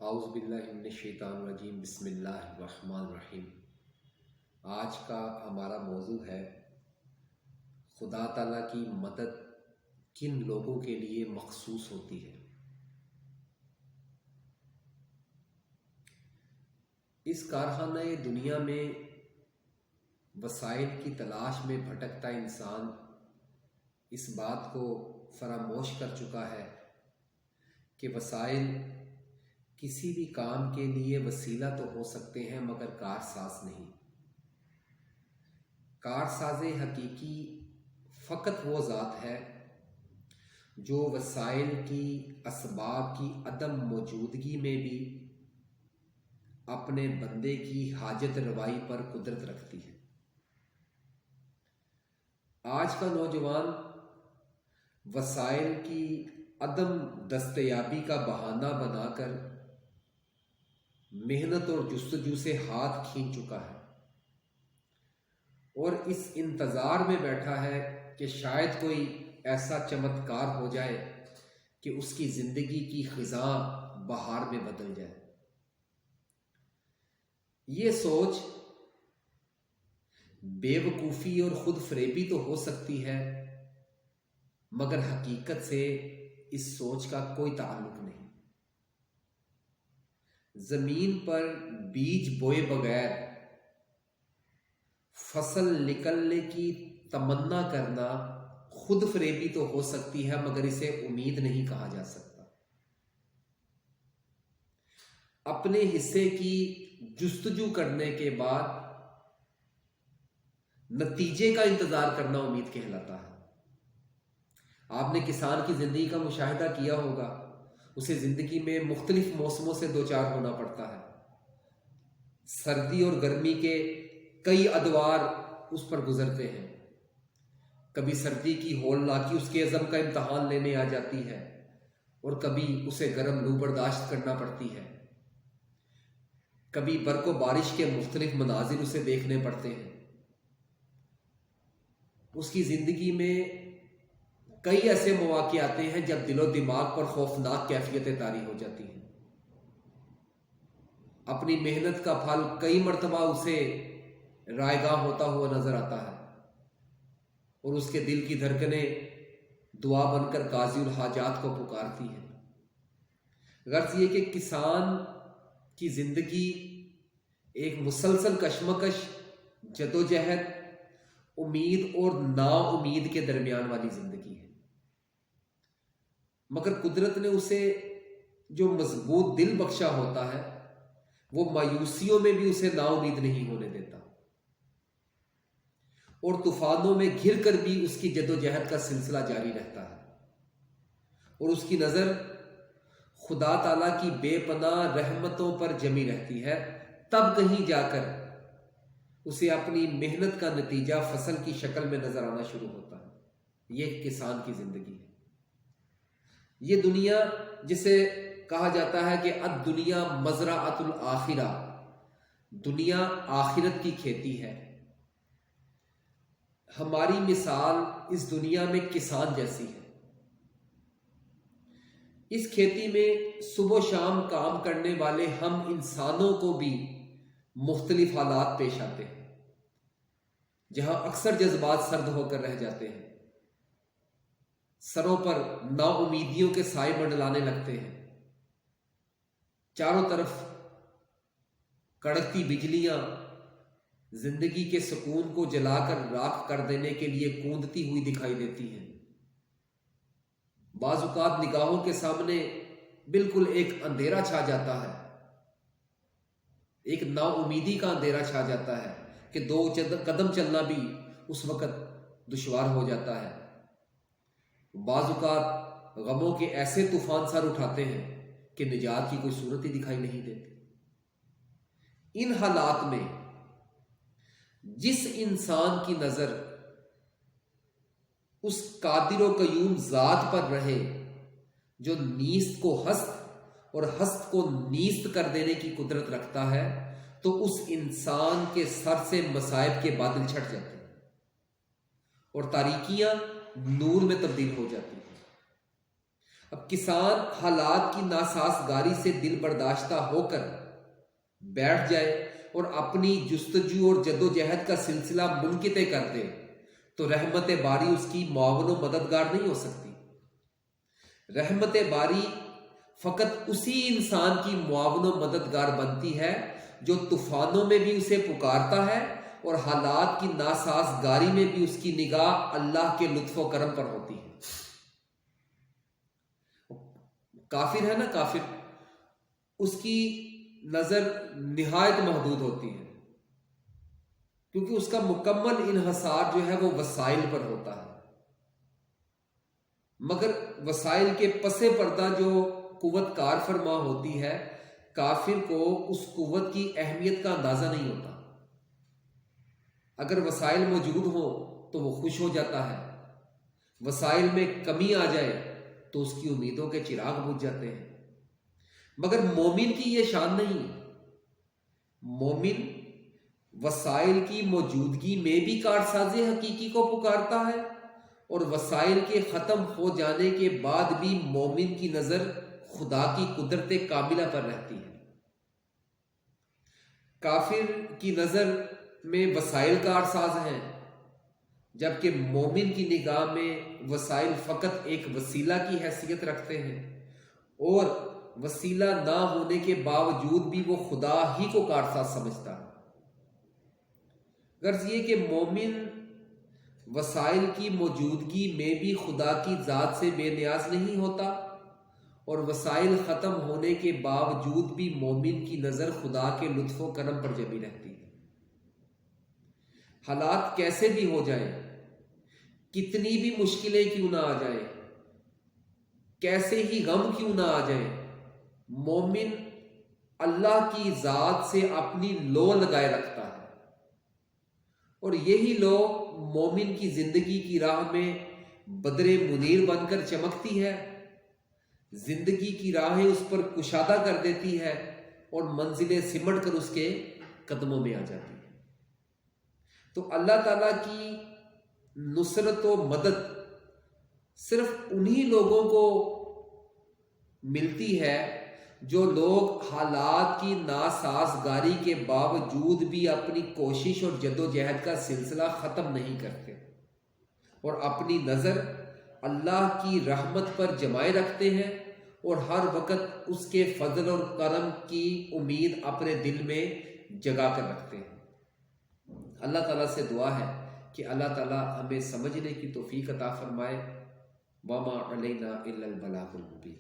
اعوذ باللہ من الشیطان الرجیم بسم اللہ الرحمن الرحیم۔ آج کا ہمارا موضوع ہے خدا تعالیٰ کی مدد کن لوگوں کے لیے مخصوص ہوتی ہے۔ اس کارخانہ دنیا میں وسائل کی تلاش میں بھٹکتا انسان اس بات کو فراموش کر چکا ہے کہ وسائل کسی بھی کام کے لیے وسیلہ تو ہو سکتے ہیں مگر کارساز نہیں۔ کارساز حقیقی فقط وہ ذات ہے جو وسائل کی اسباب کی عدم موجودگی میں بھی اپنے بندے کی حاجت روائی پر قدرت رکھتی ہے۔ آج کا نوجوان وسائل کی عدم دستیابی کا بہانہ بنا کر محنت اور جستجو سے ہاتھ کھینچ چکا ہے اور اس انتظار میں بیٹھا ہے کہ شاید کوئی ایسا چمتکار ہو جائے کہ اس کی زندگی کی خزاں بہار میں بدل جائے۔ یہ سوچ بے وقوفی اور خود فریبی تو ہو سکتی ہے مگر حقیقت سے اس سوچ کا کوئی تعلق نہیں۔ زمین پر بیج بوئے بغیر فصل نکلنے کی تمنا کرنا خود فریبی تو ہو سکتی ہے مگر اسے امید نہیں کہا جا سکتا۔ اپنے حصے کی جستجو کرنے کے بعد نتیجے کا انتظار کرنا امید کہلاتا ہے۔ آپ نے کسان کی زندگی کا مشاہدہ کیا ہوگا، اسے زندگی میں مختلف موسموں سے دوچار ہونا پڑتا ہے۔ سردی اور گرمی کے کئی ادوار اس پر گزرتے ہیں۔ کبھی سردی کی ہولناکی اس کے عزم کا امتحان لینے آ جاتی ہے اور کبھی اسے گرم لو برداشت کرنا پڑتی ہے۔ کبھی برق و بارش کے مختلف مناظر اسے دیکھنے پڑتے ہیں۔ اس کی زندگی میں کئی ایسے مواقع آتے ہیں جب دل و دماغ پر خوفناک کیفیتیں طاری ہو جاتی ہیں۔ اپنی محنت کا پھل کئی مرتبہ اسے رائگاں ہوتا ہوا نظر آتا ہے اور اس کے دل کی دھڑکنیں دعا بن کر قاضی الحاجات کو پکارتی ہیں۔ غرض یہ کہ کسان کی زندگی ایک مسلسل کشمکش، جدوجہد، امید اور نا امید کے درمیان والی زندگی ہے، مگر قدرت نے اسے جو مضبوط دل بخشا ہوتا ہے وہ مایوسیوں میں بھی اسے نا امید نہیں ہونے دیتا اور طوفانوں میں گھر کر بھی اس کی جدوجہد کا سلسلہ جاری رہتا ہے اور اس کی نظر خدا تعالیٰ کی بے پناہ رحمتوں پر جمی رہتی ہے۔ تب کہیں جا کر اسے اپنی محنت کا نتیجہ فصل کی شکل میں نظر آنا شروع ہوتا ہے۔ یہ کسان کی زندگی ہے۔ یہ دنیا جسے کہا جاتا ہے کہ الدنیا مزرعۃ الآخرہ، دنیا آخرت کی کھیتی ہے۔ ہماری مثال اس دنیا میں کسان جیسی ہے۔ اس کھیتی میں صبح و شام کام کرنے والے ہم انسانوں کو بھی مختلف حالات پیش آتے ہیں، جہاں اکثر جذبات سرد ہو کر رہ جاتے ہیں، سروں پر نا امیدیوں کے سائے منڈلانے لگتے ہیں، چاروں طرف کڑکتی بجلیاں زندگی کے سکون کو جلا کر راکھ کر دینے کے لیے کوندتی ہوئی دکھائی دیتی ہیں۔ بعض اوقات نگاہوں کے سامنے بالکل ایک اندھیرا چھا جاتا ہے، ایک نا امیدی کا اندھیرا چھا جاتا ہے کہ دو قدم چلنا بھی اس وقت دشوار ہو جاتا ہے۔ بعض اوقات غموں کے ایسے طوفان سر اٹھاتے ہیں کہ نجات کی کوئی صورت ہی دکھائی نہیں دیتی۔ ان حالات میں جس انسان کی نظر اس قادر و قیوم ذات پر رہے جو نیست کو ہست اور ہست کو نیست کر دینے کی قدرت رکھتا ہے، تو اس انسان کے سر سے مصائب کے بادل چھٹ جاتے ہیں اور تاریکیاں نور میں تبدیل ہو جاتی ہیں۔ اب کسان حالات کی ناسازگاری سے دل برداشتہ ہو کر بیٹھ جائے اور اپنی جستجو اور جدوجہد کا سلسلہ منقطع کر دے تو رحمت باری اس کی معاون و مددگار نہیں ہو سکتی۔ رحمت باری فقط اسی انسان کی معاون و مددگار بنتی ہے جو طوفانوں میں بھی اسے پکارتا ہے اور حالات کی ناسازگاری میں بھی اس کی نگاہ اللہ کے لطف و کرم پر ہوتی ہے۔ کافر ہے نا، کافر، اس کی نظر نہایت محدود ہوتی ہے کیونکہ اس کا مکمل انحصار جو ہے وہ وسائل پر ہوتا ہے، مگر وسائل کے پس پردہ جو قوت کار فرما ہوتی ہے، کافر کو اس قوت کی اہمیت کا اندازہ نہیں ہوتا۔ اگر وسائل موجود ہوں تو وہ خوش ہو جاتا ہے، وسائل میں کمی آ جائے تو اس کی امیدوں کے چراغ بجھ جاتے ہیں۔ مگر مومن کی یہ شان نہیں۔ مومن وسائل کی موجودگی میں بھی کارساز حقیقی کو پکارتا ہے اور وسائل کے ختم ہو جانے کے بعد بھی مومن کی نظر خدا کی قدرت کاملہ پر رہتی ہے۔ کافر کی نظر میں وسائل کارساز ہیں، جبکہ مومن کی نگاہ میں وسائل فقط ایک وسیلہ کی حیثیت رکھتے ہیں، اور وسیلہ نہ ہونے کے باوجود بھی وہ خدا ہی کو کارساز سمجھتا ہے۔ غرض یہ کہ مومن وسائل کی موجودگی میں بھی خدا کی ذات سے بے نیاز نہیں ہوتا، اور وسائل ختم ہونے کے باوجود بھی مومن کی نظر خدا کے لطف و کرم پر جمی رہتی ہے۔ حالات کیسے بھی ہو جائیں، کتنی بھی مشکلیں کیوں نہ آ جائیں، کیسے ہی غم کیوں نہ آ جائیں، مومن اللہ کی ذات سے اپنی لو لگائے رکھتا ہے، اور یہی لو مومن کی زندگی کی راہ میں بدر منیر بن کر چمکتی ہے، زندگی کی راہیں اس پر کشادہ کر دیتی ہے اور منزلیں سمٹ کر اس کے قدموں میں آ جاتی ہے۔ تو اللہ تعالیٰ کی نصرت و مدد صرف انہی لوگوں کو ملتی ہے جو لوگ حالات کی ناسازگاری کے باوجود بھی اپنی کوشش اور جدوجہد کا سلسلہ ختم نہیں کرتے اور اپنی نظر اللہ کی رحمت پر جمائے رکھتے ہیں اور ہر وقت اس کے فضل اور کرم کی امید اپنے دل میں جگا کر رکھتے ہیں۔ اللہ تعالیٰ سے دعا ہے کہ اللہ تعالیٰ ہمیں سمجھنے کی توفیق عطا فرمائے۔ وما علینا الا البلاغ المبین۔